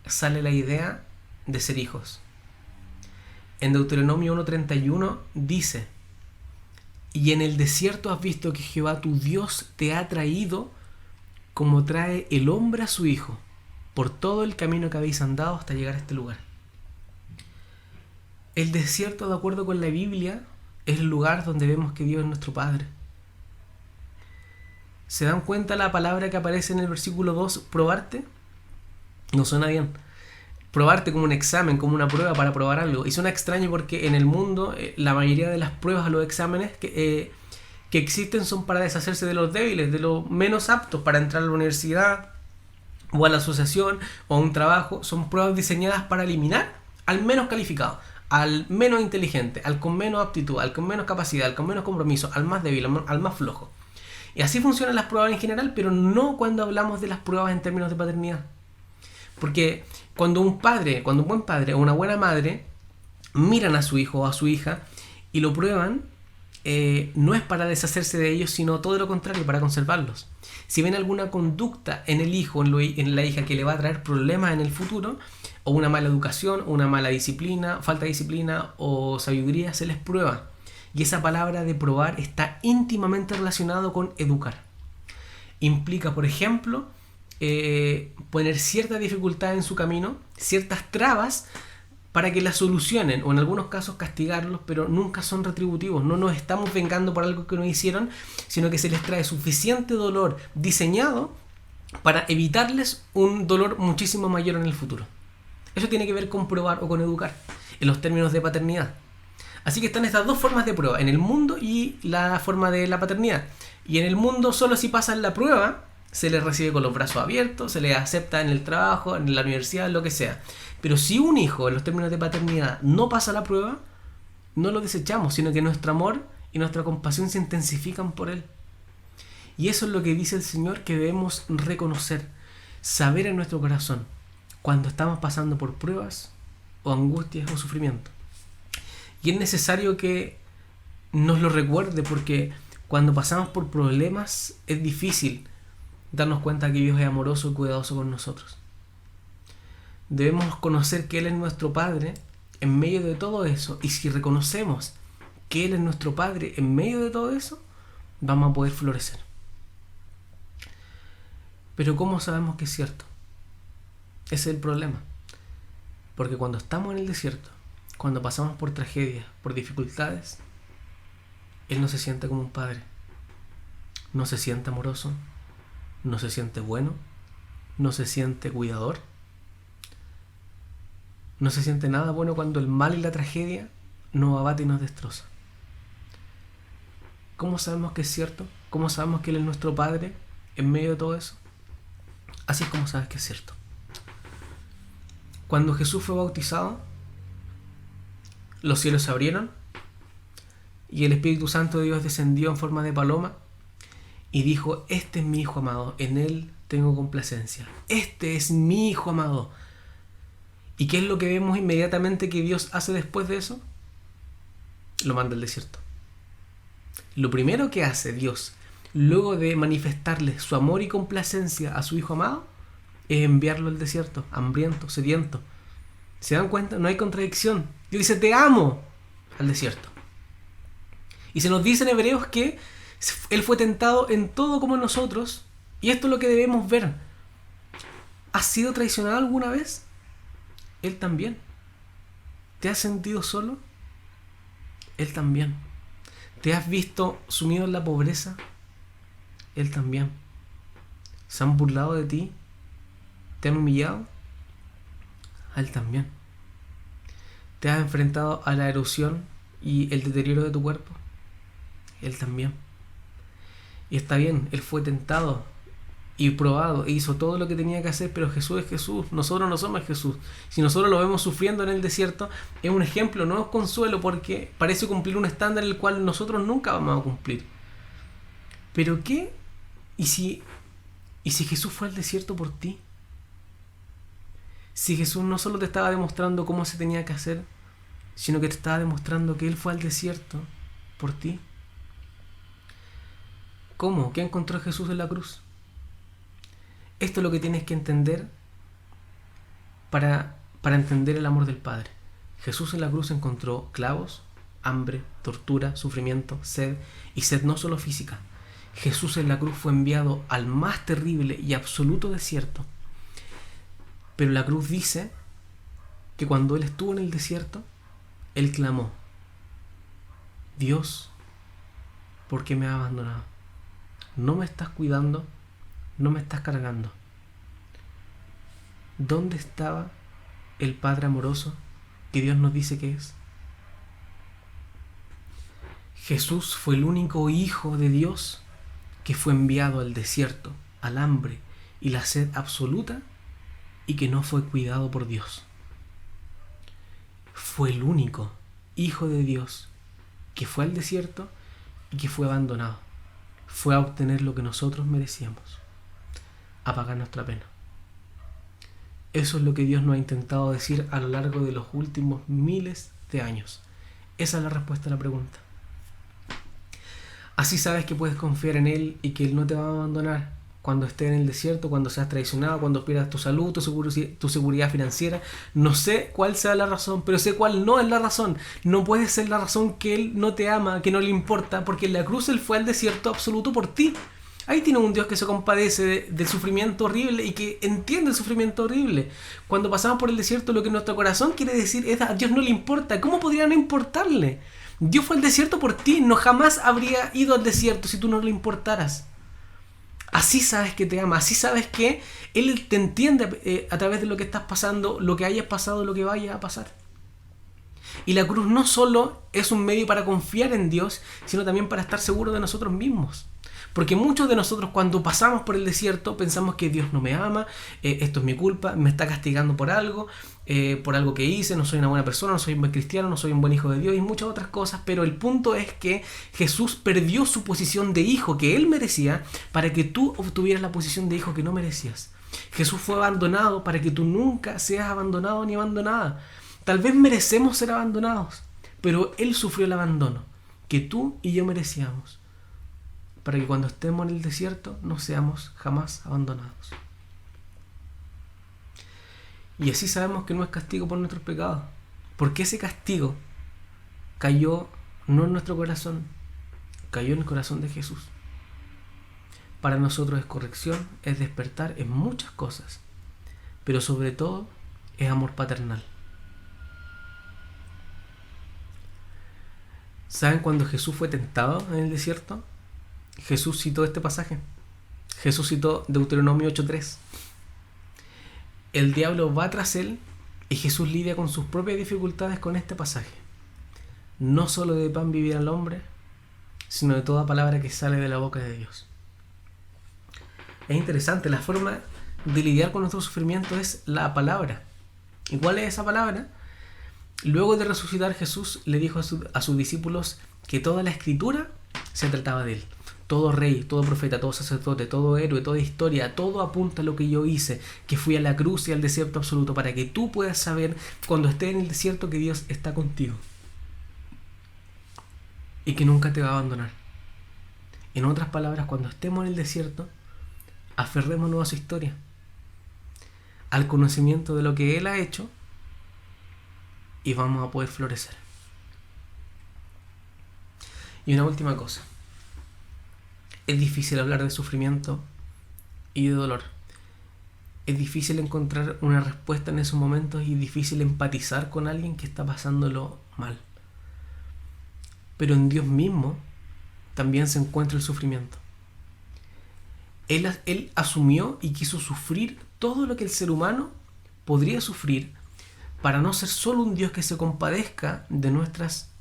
sale la idea de ser hijos. En Deuteronomio 1:31 dice: y en el desierto has visto que Jehová tu Dios te ha traído como trae el hombre a su hijo, por todo el camino que habéis andado hasta llegar a este lugar. El desierto, de acuerdo con la Biblia, es el lugar donde vemos que Dios es nuestro Padre. ¿Se dan cuenta la palabra que aparece en el versículo 2, probarte? No suena bien. Probarte como un examen, como una prueba para probar algo. Y suena extraño porque en el mundo la mayoría de las pruebas, los exámenes que existen son para deshacerse de los débiles, de los menos aptos para entrar a la universidad o a la asociación o a un trabajo. Son pruebas diseñadas para eliminar al menos calificado, al menos inteligente, al con menos aptitud, al con menos capacidad, al con menos compromiso, al más débil, al más flojo. Y así funcionan las pruebas en general, pero no cuando hablamos de las pruebas en términos de paternidad. Porque cuando un buen padre o una buena madre miran a su hijo o a su hija y lo prueban, no es para deshacerse de ellos, sino todo lo contrario, para conservarlos. Si ven alguna conducta en el hijo o en la hija que le va a traer problemas en el futuro, o una mala educación, o una mala disciplina, falta de disciplina o sabiduría, se les prueba. Y esa palabra de probar está íntimamente relacionado con educar. Implica, por ejemplo, poner cierta dificultad en su camino, ciertas trabas para que las solucionen, o en algunos casos castigarlos, pero nunca son retributivos. No nos estamos vengando por algo que nos hicieron, sino que se les trae suficiente dolor diseñado para evitarles un dolor muchísimo mayor en el futuro. Eso tiene que ver con probar o con educar, en los términos de paternidad. Así que están estas dos formas de prueba, en el mundo y la forma de la paternidad. Y en el mundo solo si pasan la prueba, se les recibe con los brazos abiertos, se les acepta en el trabajo, en la universidad, lo que sea. Pero si un hijo, en los términos de paternidad, no pasa la prueba, no lo desechamos, sino que nuestro amor y nuestra compasión se intensifican por él. Y eso es lo que dice el Señor, que debemos reconocer, saber en nuestro corazón, cuando estamos pasando por pruebas o angustias o sufrimiento. Y es necesario que nos lo recuerde, porque cuando pasamos por problemas es difícil darnos cuenta que Dios es amoroso y cuidadoso con nosotros. Debemos conocer que Él es nuestro Padre en medio de todo eso, y si reconocemos que Él es nuestro Padre en medio de todo eso, vamos a poder florecer. Pero ¿cómo sabemos que es cierto? Ese es el problema. Porque cuando estamos en el desierto, cuando pasamos por tragedias, por dificultades, Él no se siente como un padre. No se siente amoroso, no se siente bueno, no se siente cuidador. No se siente nada bueno cuando el mal y la tragedia nos abate y nos destroza. ¿Cómo sabemos que es cierto? ¿Cómo sabemos que Él es nuestro Padre en medio de todo eso? Así es como sabes que es cierto. Cuando Jesús fue bautizado, los cielos se abrieron y el Espíritu Santo de Dios descendió en forma de paloma y dijo: este es mi Hijo amado, en Él tengo complacencia. Este es mi Hijo amado. ¿Y qué es lo que vemos inmediatamente que Dios hace después de eso? Lo manda al desierto. Lo primero que hace Dios, luego de manifestarle su amor y complacencia a su Hijo amado, es enviarlo al desierto, hambriento, sediento. ¿Se dan cuenta? No hay contradicción. Dios dice: te amo, al desierto. Y se nos dice en Hebreos que Él fue tentado en todo como nosotros, y esto es lo que debemos ver. ¿Has sido traicionado alguna vez? Él también. ¿Te has sentido solo? Él también. ¿Te has visto sumido en la pobreza? Él también. ¿Se han burlado de ti? ¿Te han humillado? A Él también. ¿Te has enfrentado a la erosión y el deterioro de tu cuerpo? Él también. Y está bien, Él fue tentado y probado e hizo todo lo que tenía que hacer, pero Jesús es Jesús. Nosotros no somos Jesús. Si nosotros lo vemos sufriendo en el desierto, es un ejemplo, no es consuelo, porque parece cumplir un estándar el cual nosotros nunca vamos a cumplir. ¿Pero qué? ¿Y si Jesús fue al desierto por ti? Si Jesús no solo te estaba demostrando cómo se tenía que hacer, sino que te estaba demostrando que Él fue al desierto por ti. ¿Cómo? ¿Qué encontró Jesús en la cruz? Esto es lo que tienes que entender para entender el amor del Padre. Jesús en la cruz encontró clavos, hambre, tortura, sufrimiento, sed, y sed no solo física. Jesús en la cruz fue enviado al más terrible y absoluto desierto. Pero la cruz dice que cuando Él estuvo en el desierto, Él clamó: Dios, ¿por qué me has abandonado? No me estás cuidando, no me estás cargando. ¿Dónde estaba el Padre amoroso que Dios nos dice que es? Jesús fue el único Hijo de Dios que fue enviado al desierto, al hambre y la sed absoluta, y que no fue cuidado por Dios. Fue el único Hijo de Dios que fue al desierto y que fue abandonado. Fue a obtener lo que nosotros merecíamos, a pagar nuestra pena. Eso es lo que Dios nos ha intentado decir a lo largo de los últimos miles de años. Esa es la respuesta a la pregunta. Así sabes que puedes confiar en Él y que Él no te va a abandonar cuando estés en el desierto, cuando seas traicionado, cuando pierdas tu salud, tu seguridad financiera. No sé cuál sea la razón, pero sé cuál no es la razón. No puede ser la razón que Él no te ama, que no le importa, porque en la cruz Él fue al desierto absoluto por ti. Ahí tiene un Dios que se compadece del sufrimiento horrible y que entiende el sufrimiento horrible. Cuando pasamos por el desierto, lo que nuestro corazón quiere decir es: a Dios no le importa. ¿Cómo podría no importarle? Dios fue al desierto por ti. No jamás habría ido al desierto si tú no le importaras. Así sabes que te ama, así sabes que Él te entiende a través de lo que estás pasando, lo que hayas pasado, lo que vaya a pasar. Y la cruz no solo es un medio para confiar en Dios, sino también para estar seguros de nosotros mismos. Porque muchos de nosotros, cuando pasamos por el desierto, pensamos que Dios no me ama, esto es mi culpa, me está castigando por algo que hice, no soy una buena persona, no soy un buen cristiano, no soy un buen hijo de Dios y muchas otras cosas. Pero el punto es que Jesús perdió su posición de hijo que Él merecía para que tú obtuvieras la posición de hijo que no merecías. Jesús fue abandonado para que tú nunca seas abandonado ni abandonada. Tal vez merecemos ser abandonados, pero Él sufrió el abandono que tú y yo merecíamos, para que cuando estemos en el desierto no seamos jamás abandonados. Y así sabemos que no es castigo por nuestros pecados, porque ese castigo cayó no en nuestro corazón, cayó en el corazón de Jesús. Para nosotros es corrección, es despertar, es muchas cosas, pero sobre todo es amor paternal. ¿Saben cuando Jesús fue tentado en el desierto? Jesús citó este pasaje. Jesús citó Deuteronomio 8:3. El diablo va tras él y Jesús lidia con sus propias dificultades con este pasaje. No solo de pan vivirá el hombre, sino de toda palabra que sale de la boca de Dios. Es interesante, la forma de lidiar con nuestro sufrimiento es la palabra. ¿Y cuál es esa palabra? Luego de resucitar, Jesús le dijo a sus discípulos que toda la escritura se trataba de Él. Todo rey, todo profeta, todo sacerdote, todo héroe, toda historia, todo apunta a lo que yo hice, que fui a la cruz y al desierto absoluto, para que tú puedas saber cuando estés en el desierto que Dios está contigo y que nunca te va a abandonar. En otras palabras, cuando estemos en el desierto, aferrémonos a su historia, al conocimiento de lo que Él ha hecho, y vamos a poder florecer. Y una última cosa. Es difícil hablar de sufrimiento y de dolor. Es difícil encontrar una respuesta en esos momentos y es difícil empatizar con alguien que está pasándolo mal. Pero en Dios mismo también se encuentra el sufrimiento. Él asumió y quiso sufrir todo lo que el ser humano podría sufrir para no ser solo un Dios que se compadezca de nuestras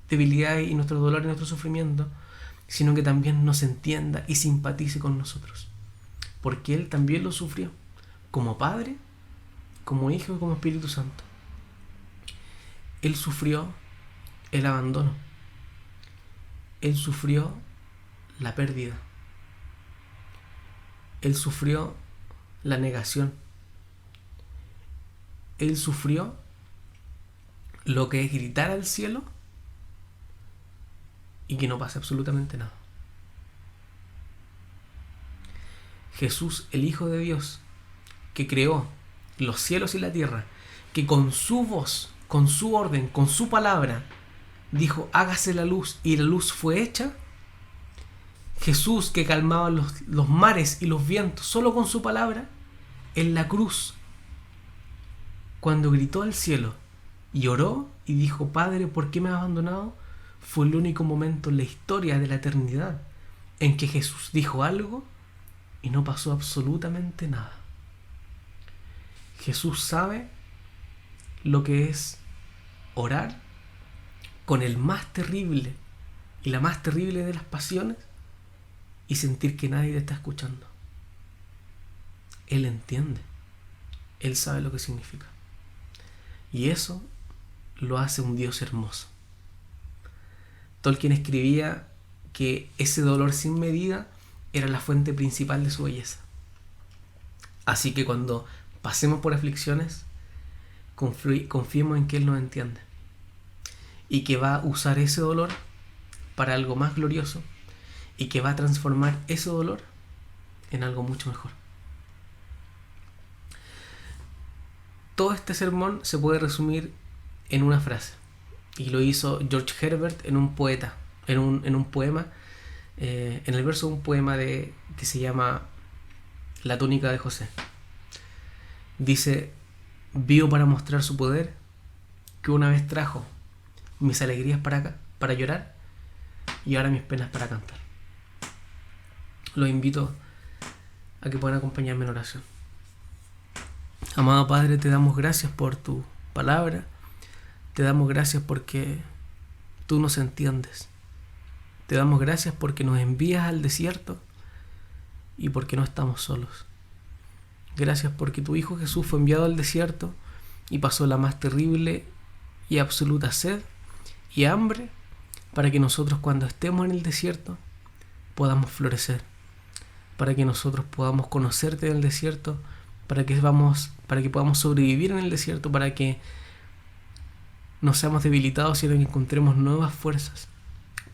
debilidades y nuestro dolor y nuestro sufrimiento, sino que también nos entienda y simpatice con nosotros. Porque Él también lo sufrió, como Padre, como Hijo y como Espíritu Santo. Él sufrió el abandono. Él sufrió la pérdida. Él sufrió la negación. Él sufrió lo que es gritar al cielo y que no pasa absolutamente nada. Jesús, el Hijo de Dios, que creó los cielos y la tierra, que con su voz, con su orden, con su palabra, dijo, hágase la luz, y la luz fue hecha. Jesús, que calmaba los mares y los vientos solo con su palabra, en la cruz, cuando gritó al cielo y oró y dijo, Padre, ¿por qué me has abandonado? Fue el único momento en la historia de la eternidad en que Jesús dijo algo y no pasó absolutamente nada. Jesús sabe lo que es orar con el más terrible y la más terrible de las pasiones y sentir que nadie te está escuchando. Él entiende. Él sabe lo que significa. Y eso lo hace un Dios hermoso. Tolkien escribía que ese dolor sin medida era la fuente principal de su belleza. Así que cuando pasemos por aflicciones, confiemos en que Él nos entiende y que va a usar ese dolor para algo más glorioso y que va a transformar ese dolor en algo mucho mejor. Todo este sermón se puede resumir en una frase, y lo hizo George Herbert en un poema, en el verso de un poema que se llama La túnica de José. Dice, vivo para mostrar su poder, que una vez trajo mis alegrías para llorar y ahora mis penas para cantar. Los invito a que puedan acompañarme en oración. Amado Padre, te damos gracias por tu palabra. Te damos gracias porque tú nos entiendes. Te damos gracias porque nos envías al desierto y porque no estamos solos. Gracias porque tu Hijo Jesús fue enviado al desierto y pasó la más terrible y absoluta sed y hambre para que nosotros, cuando estemos en el desierto, podamos florecer, para que nosotros podamos conocerte en el desierto, para que podamos sobrevivir en el desierto, para que no seamos debilitados, sino que encontremos nuevas fuerzas,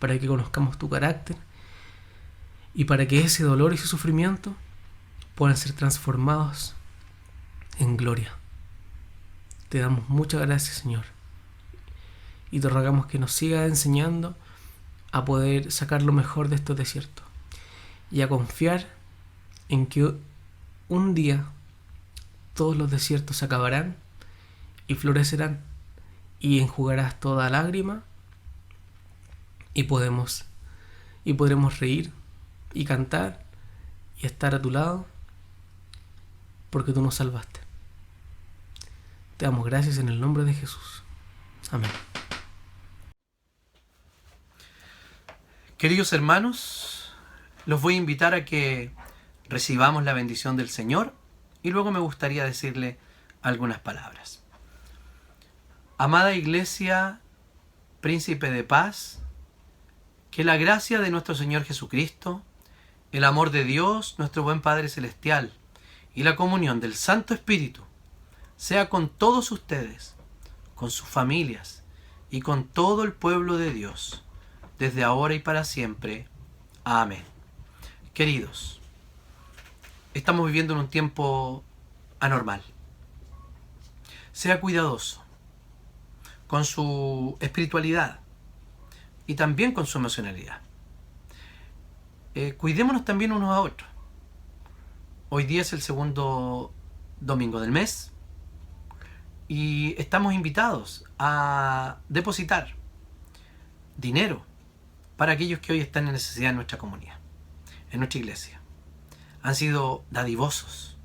para que conozcamos tu carácter y para que ese dolor y ese sufrimiento puedan ser transformados en gloria. Te damos muchas gracias, Señor, y te rogamos que nos sigas enseñando a poder sacar lo mejor de estos desiertos y a confiar en que un día todos los desiertos se acabarán y florecerán y enjugarás toda lágrima y podremos reír y cantar y estar a tu lado porque tú nos salvaste. Te damos gracias en el nombre de Jesús. Amén. Queridos hermanos, los voy a invitar a que recibamos la bendición del Señor y luego me gustaría decirle algunas palabras. Amada Iglesia, Príncipe de Paz, que la gracia de nuestro Señor Jesucristo, el amor de Dios, nuestro buen Padre Celestial, y la comunión del Santo Espíritu sea con todos ustedes, con sus familias y con todo el pueblo de Dios, desde ahora y para siempre. Amén. Queridos, estamos viviendo en un tiempo anormal. Sea cuidadoso con su espiritualidad y también con su emocionalidad. Cuidémonos también unos a otros. Hoy día es el segundo domingo del mes y estamos invitados a depositar dinero para aquellos que hoy están en necesidad en nuestra comunidad, en nuestra iglesia. Han sido dadivosos.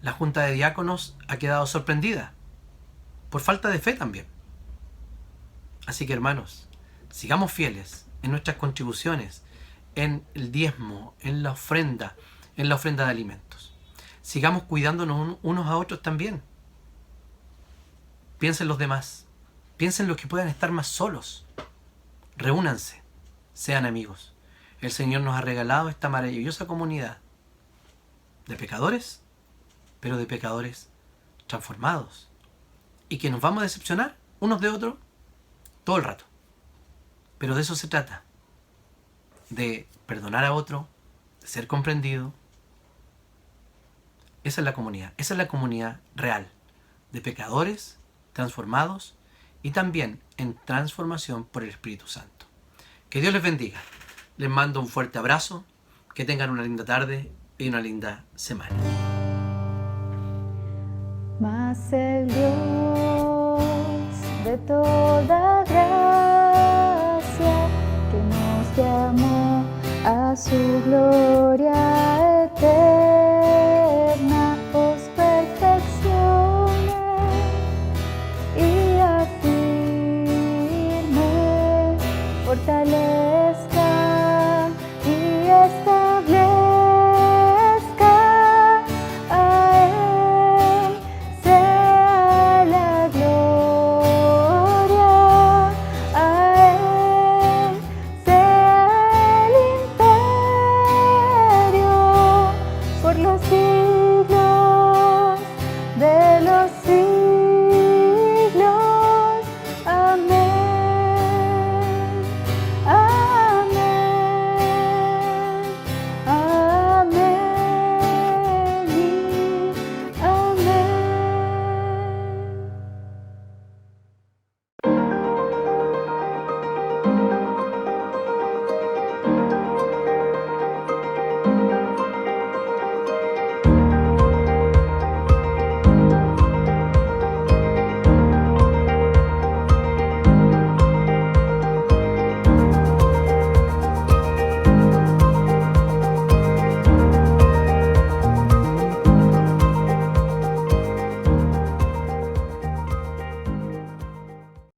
La Junta de Diáconos ha quedado sorprendida, por falta de fe también. Así que, hermanos, sigamos fieles en nuestras contribuciones, en el diezmo, en la ofrenda de alimentos. Sigamos cuidándonos unos a otros también. Piensen en los demás. Piensen en los que puedan estar más solos. Reúnanse. Sean amigos. El Señor nos ha regalado esta maravillosa comunidad de pecadores, pero de pecadores transformados. Y que nos vamos a decepcionar unos de otros todo el rato. Pero de eso se trata. De perdonar a otro, de ser comprendido. Esa es la comunidad. Esa es la comunidad real. De pecadores transformados y también en transformación por el Espíritu Santo. Que Dios les bendiga. Les mando un fuerte abrazo. Que tengan una linda tarde y una linda semana. Mas el Dios de toda gracia, que nos llamó a su gloria eterna, os perfeccione y afirme, fortalezca y establezca. A Él sea la gloria, a Él sea el imperio por los siglos.